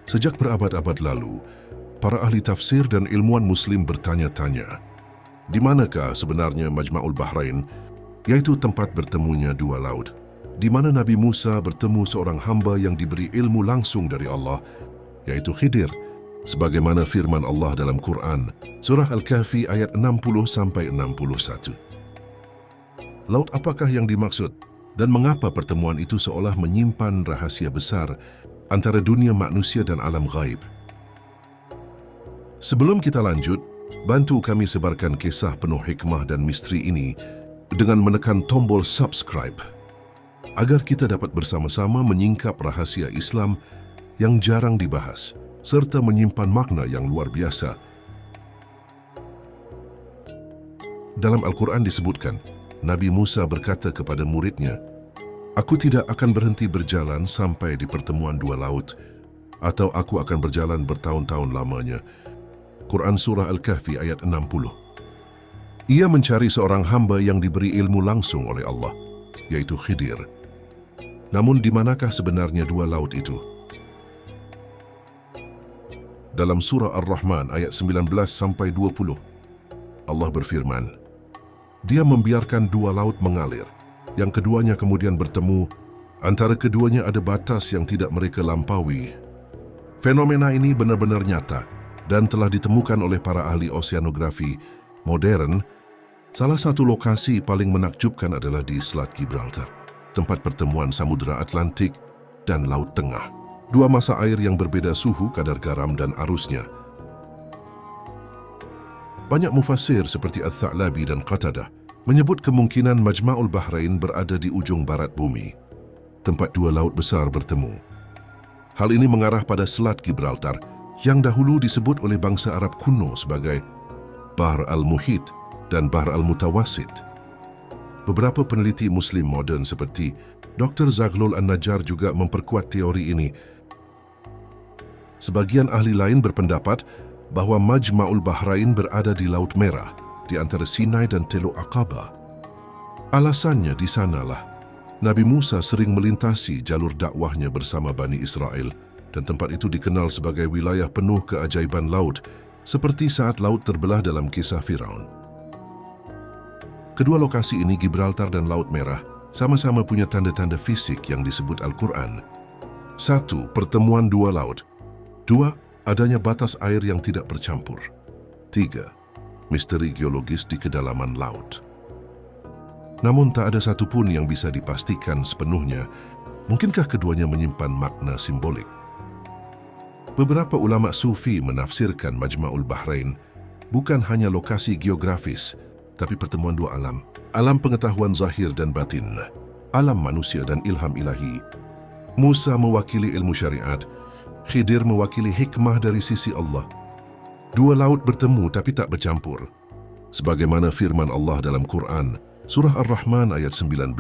Sejak berabad-abad lalu, para ahli tafsir dan ilmuwan Muslim bertanya-tanya, di manakah sebenarnya Majma'ul Bahrain, yaitu tempat bertemunya dua laut, di mana Nabi Musa bertemu seorang hamba yang diberi ilmu langsung dari Allah, yaitu Khidir, sebagaimana firman Allah dalam Quran, Surah Al-Kahfi ayat 60-61. Laut apakah yang dimaksud dan mengapa pertemuan itu seolah menyimpan rahasia besar antara dunia manusia dan alam gaib? Sebelum kita lanjut, bantu kami sebarkan kisah penuh hikmah dan misteri ini dengan menekan tombol subscribe agar kita dapat bersama-sama menyingkap rahasia Islam yang jarang dibahas serta menyimpan makna yang luar biasa. Dalam Al-Quran disebutkan, Nabi Musa berkata kepada muridnya, "Aku tidak akan berhenti berjalan sampai di pertemuan dua laut, atau aku akan berjalan bertahun-tahun lamanya." Quran Surah Al-Kahfi ayat 60. Ia mencari seorang hamba yang diberi ilmu langsung oleh Allah, yaitu Khidir. Namun di manakah sebenarnya dua laut itu? Dalam Surah Ar-Rahman ayat 19-20, Allah berfirman, "Dia membiarkan dua laut mengalir, yang keduanya kemudian bertemu, antara keduanya ada batas yang tidak mereka lampaui." Fenomena ini benar-benar nyata dan telah ditemukan oleh para ahli oseanografi modern. Salah satu lokasi paling menakjubkan adalah di Selat Gibraltar, tempat pertemuan Samudra Atlantik dan Laut Tengah. Dua masa air yang berbeda suhu, kadar garam dan arusnya. Banyak mufassir seperti Al-Tha'labi dan Qatadah menyebut kemungkinan Majma'ul Bahrain berada di ujung barat bumi, tempat dua laut besar bertemu. Hal ini mengarah pada Selat Gibraltar yang dahulu disebut oleh bangsa Arab kuno sebagai Bahr al-Muhit dan Bahr al-Mutawassit. Beberapa peneliti Muslim moden seperti Dr. Zaghlul An-Najjar juga memperkuat teori ini. Sebagian ahli lain berpendapat bahwa Majma'ul Bahrain berada di Laut Merah, di antara Sinai dan Teluk Aqaba. Alasannya di sanalah Nabi Musa sering melintasi jalur dakwahnya bersama Bani Israel, dan tempat itu dikenal sebagai wilayah penuh keajaiban laut, seperti saat laut terbelah dalam kisah Firaun. Kedua lokasi ini, Gibraltar dan Laut Merah, sama-sama punya tanda-tanda fisik yang disebut Al-Quran. 1. Pertemuan dua laut. 2. Adanya batas air yang tidak bercampur. 3. Misteri geologis di kedalaman laut. Namun tak ada satupun yang bisa dipastikan sepenuhnya. Mungkinkah keduanya menyimpan makna simbolik? Beberapa ulama sufi menafsirkan Majma'ul Bahrain bukan hanya lokasi geografis, tapi pertemuan dua alam. Alam pengetahuan zahir dan batin, alam manusia dan ilham ilahi. Musa mewakili ilmu syariat, Khidir mewakili hikmah dari sisi Allah. Dua laut bertemu tapi tak bercampur. Sebagaimana firman Allah dalam Quran, Surah Ar-Rahman ayat 19-20.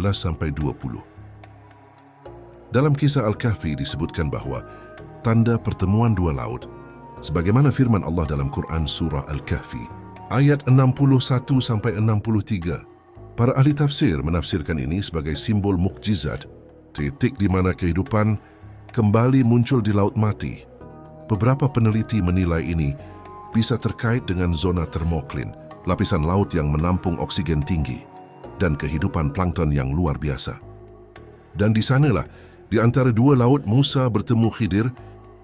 Dalam kisah Al-Kahfi disebutkan bahwa tanda pertemuan dua laut, sebagaimana firman Allah dalam Quran Surah Al-Kahfi, ayat 61-63. Para ahli tafsir menafsirkan ini sebagai simbol mukjizat, titik di mana kehidupan kembali muncul di Laut Mati. Beberapa peneliti menilai ini bisa terkait dengan zona termoklin, lapisan laut yang menampung oksigen tinggi, dan kehidupan plankton yang luar biasa. Dan di sanalah, di antara dua laut, Musa bertemu Khidir,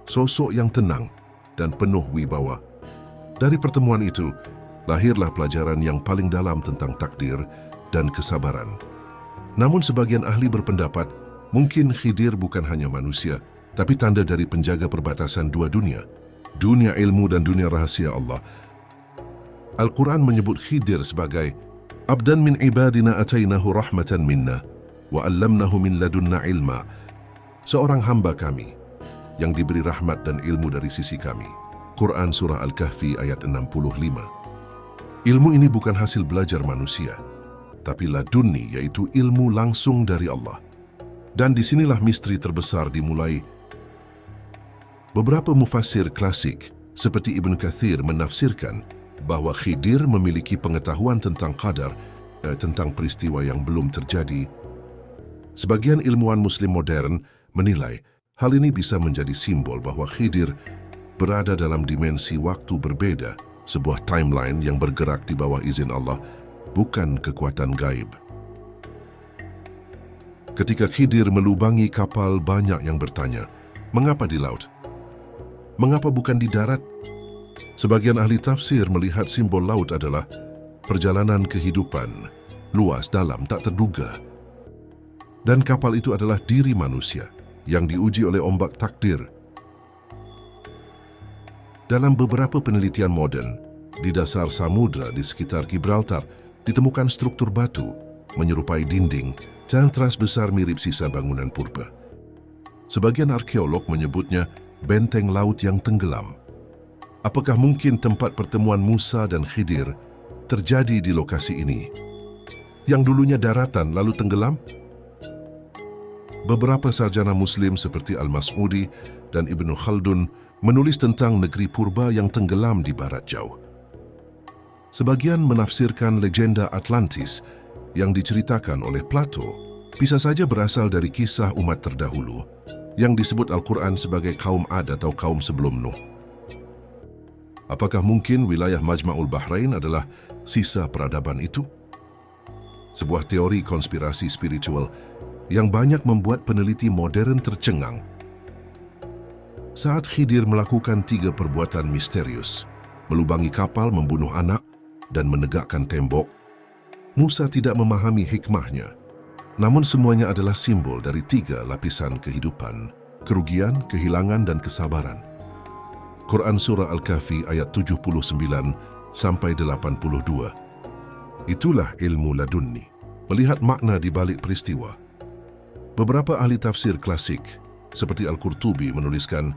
sosok yang tenang dan penuh wibawa. Dari pertemuan itu, lahirlah pelajaran yang paling dalam tentang takdir dan kesabaran. Namun sebagian ahli berpendapat, mungkin Khidir bukan hanya manusia, tapi tanda dari penjaga perbatasan dua dunia, dunia ilmu dan dunia rahasia Allah. Al-Quran menyebut Khidir sebagai Abdan min ibadina atainahu rahmatan minna wa allamnahu min ladunna ilma, seorang hamba kami yang diberi rahmat dan ilmu dari sisi kami. Quran Surah Al-Kahfi ayat 65. Ilmu ini bukan hasil belajar manusia, tapi ladunni, yaitu ilmu langsung dari Allah. Dan disinilah misteri terbesar dimulai. Beberapa mufassir klasik seperti Ibn Kathir menafsirkan bahwa Khidir memiliki pengetahuan tentang qadar, tentang peristiwa yang belum terjadi. Sebagian ilmuwan Muslim modern menilai Hal ini bisa menjadi simbol bahwa Khidir berada dalam dimensi waktu berbeda, sebuah timeline yang bergerak di bawah izin Allah, bukan kekuatan gaib. Ketika Khidir melubangi kapal, banyak yang bertanya, mengapa di laut? Mengapa bukan di darat? Sebagian ahli tafsir melihat simbol laut adalah perjalanan kehidupan, luas, dalam, tak terduga. Dan kapal itu adalah diri manusia yang diuji oleh ombak takdir. Dalam beberapa penelitian modern, di dasar samudra di sekitar Gibraltar ditemukan struktur batu menyerupai dinding dan teras besar mirip sisa bangunan purba. Sebagian arkeolog menyebutnya benteng laut yang tenggelam. Apakah mungkin tempat pertemuan Musa dan Khidir terjadi di lokasi ini, yang dulunya daratan lalu tenggelam? Beberapa sarjana Muslim seperti Al-Mas'udi dan Ibnu Khaldun menulis tentang negeri purba yang tenggelam di barat jauh. Sebagian menafsirkan legenda Atlantis yang diceritakan oleh Plato bisa saja berasal dari kisah umat terdahulu yang disebut Al-Quran sebagai kaum Ad atau kaum sebelum Nuh. Apakah mungkin wilayah Majma'ul Bahrain adalah sisa peradaban itu? Sebuah teori konspirasi spiritual yang banyak membuat peneliti modern tercengang. Saat Khidir melakukan 3 perbuatan misterius, melubangi kapal, membunuh anak, dan menegakkan tembok, Musa tidak memahami hikmahnya. Namun semuanya adalah simbol dari 3 lapisan kehidupan, kerugian, kehilangan, dan kesabaran. Quran Surah Al-Kahfi ayat 79-82. Itulah ilmu ladunni, melihat makna di balik peristiwa. Beberapa ahli tafsir klasik, seperti Al-Qurtubi menuliskan,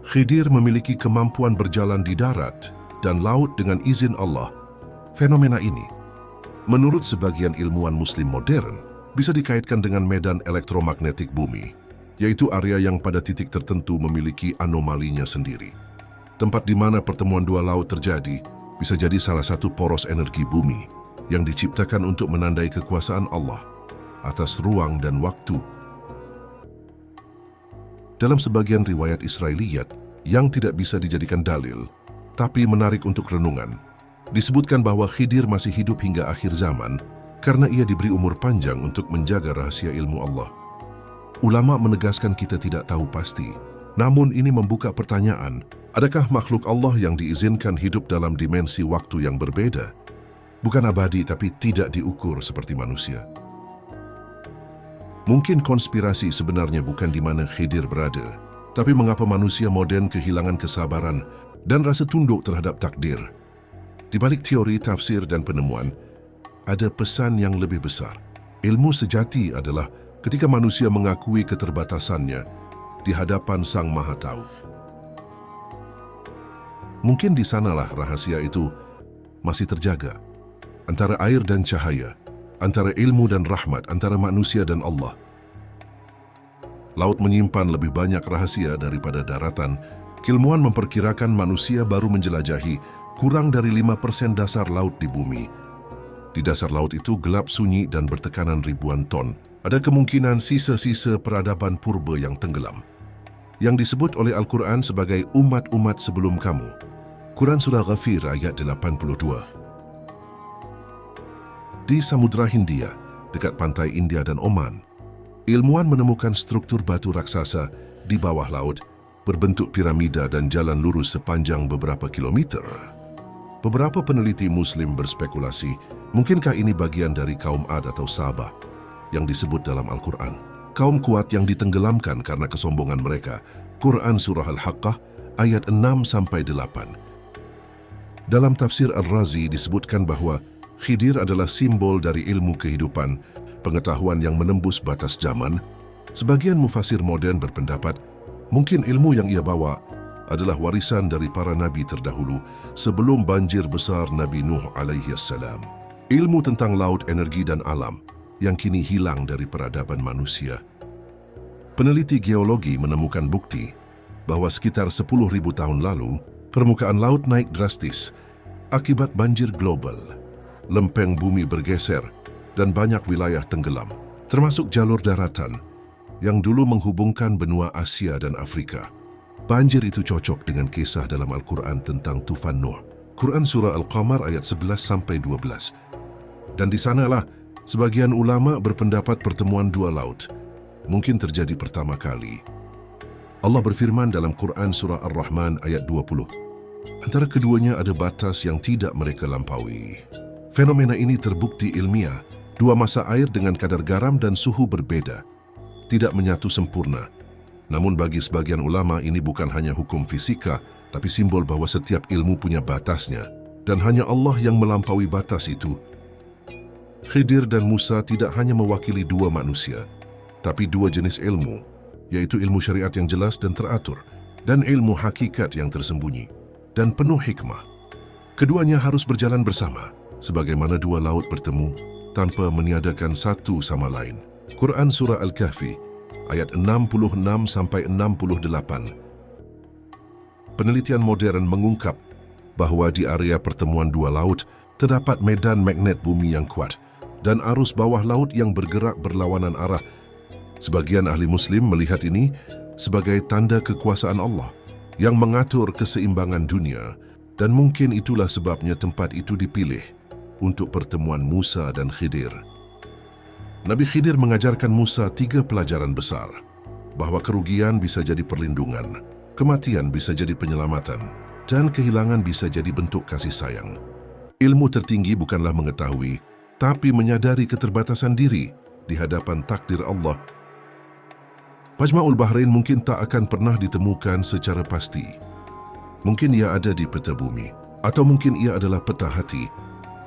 Khidir memiliki kemampuan berjalan di darat dan laut dengan izin Allah. Fenomena ini, menurut sebagian ilmuwan Muslim modern, bisa dikaitkan dengan medan elektromagnetik bumi, yaitu area yang pada titik tertentu memiliki anomalinya sendiri. Tempat di mana pertemuan 2 laut terjadi bisa jadi salah satu poros energi bumi yang diciptakan untuk menandai kekuasaan Allah atas ruang dan waktu. Dalam sebagian riwayat Israiliyat yang tidak bisa dijadikan dalil, tapi menarik untuk renungan, disebutkan bahwa Khidir masih hidup hingga akhir zaman karena ia diberi umur panjang untuk menjaga rahasia ilmu Allah. Ulama menegaskan kita tidak tahu pasti, namun ini membuka pertanyaan, adakah makhluk Allah yang diizinkan hidup dalam dimensi waktu yang berbeda? Bukan abadi tapi tidak diukur seperti manusia. Mungkin konspirasi sebenarnya bukan di mana Khidir berada, tapi mengapa manusia modern kehilangan kesabaran dan rasa tunduk terhadap takdir. Di balik teori, tafsir, dan penemuan, ada pesan yang lebih besar. Ilmu sejati adalah ketika manusia mengakui keterbatasannya di hadapan Sang Maha Tahu. Mungkin di sanalah rahasia itu masih terjaga, antara air dan cahaya, antara ilmu dan rahmat, antara manusia dan Allah. Laut menyimpan lebih banyak rahasia daripada daratan. Ilmuwan memperkirakan manusia baru menjelajahi kurang dari 5% dasar laut di bumi. Di dasar laut itu gelap, sunyi, dan bertekanan ribuan ton. Ada kemungkinan sisa-sisa peradaban purba yang tenggelam, yang disebut oleh Al-Quran sebagai umat-umat sebelum kamu. Quran Surah Ghafir ayat 82. Di Samudra Hindia, dekat pantai India dan Oman, ilmuwan menemukan struktur batu raksasa di bawah laut, berbentuk piramida dan jalan lurus sepanjang beberapa kilometer. Beberapa peneliti Muslim berspekulasi, mungkinkah ini bagian dari kaum Ad atau Sabah yang disebut dalam Al-Quran. Kaum kuat yang ditenggelamkan karena kesombongan mereka. Quran Surah Al-Haqqah ayat 6-8. Dalam tafsir Al-Razi disebutkan bahwa Khidir adalah simbol dari ilmu kehidupan, pengetahuan yang menembus batas zaman. Sebagian mufasir modern berpendapat, mungkin ilmu yang ia bawa adalah warisan dari para nabi terdahulu sebelum banjir besar Nabi Nuh alaihi salam. Ilmu tentang laut, energi, dan alam yang kini hilang dari peradaban manusia. Peneliti geologi menemukan bukti bahwa sekitar 10.000 tahun lalu, permukaan laut naik drastis akibat banjir global. Lempeng bumi bergeser dan banyak wilayah tenggelam, termasuk jalur daratan. yang dulu menghubungkan benua Asia dan Afrika. Banjir itu cocok dengan kisah dalam Al-Quran tentang tufan Nuh. Quran Surah Al-Qamar ayat 11-12. Dan di sanalah sebagian ulama berpendapat pertemuan dua laut mungkin terjadi pertama kali. Allah berfirman dalam Quran Surah Ar-Rahman ayat 20. Antara keduanya ada batas yang tidak mereka lampaui. Fenomena ini terbukti ilmiah. Dua masa air dengan kadar garam dan suhu berbeda, tidak menyatu sempurna. Namun bagi sebagian ulama ini bukan hanya hukum fisika, tapi simbol bahwa setiap ilmu punya batasnya, dan hanya Allah yang melampaui batas itu. Khidir dan Musa tidak hanya mewakili dua manusia, tapi dua jenis ilmu, yaitu ilmu syariat yang jelas dan teratur, dan ilmu hakikat yang tersembunyi dan penuh hikmah. Keduanya harus berjalan bersama, sebagaimana dua laut bertemu tanpa meniadakan satu sama lain. Quran Surah Al-Kahfi ayat 66-68. Penelitian modern mengungkap bahwa di area pertemuan dua laut terdapat medan magnet bumi yang kuat dan arus bawah laut yang bergerak berlawanan arah. Sebagian ahli Muslim melihat ini sebagai tanda kekuasaan Allah yang mengatur keseimbangan dunia, dan mungkin itulah sebabnya tempat itu dipilih untuk pertemuan Musa dan Khidir. Nabi Khidir mengajarkan Musa 3 pelajaran besar, bahwa kerugian bisa jadi perlindungan, kematian bisa jadi penyelamatan, dan kehilangan bisa jadi bentuk kasih sayang. Ilmu tertinggi bukanlah mengetahui, tapi menyadari keterbatasan diri di hadapan takdir Allah. Majma'ul Bahrain mungkin tak akan pernah ditemukan secara pasti. Mungkin ia ada di peta bumi, atau mungkin ia adalah peta hati,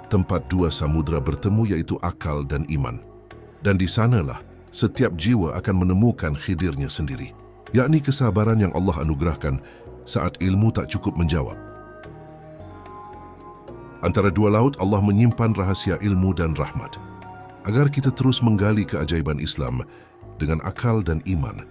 tempat dua samudera bertemu yaitu akal dan iman. Dan di sanalah setiap jiwa akan menemukan khidirnya sendiri, yakni kesabaran yang Allah anugerahkan saat ilmu tak cukup menjawab. Antara dua laut Allah menyimpan rahasia ilmu dan rahmat, agar kita terus menggali keajaiban Islam dengan akal dan iman,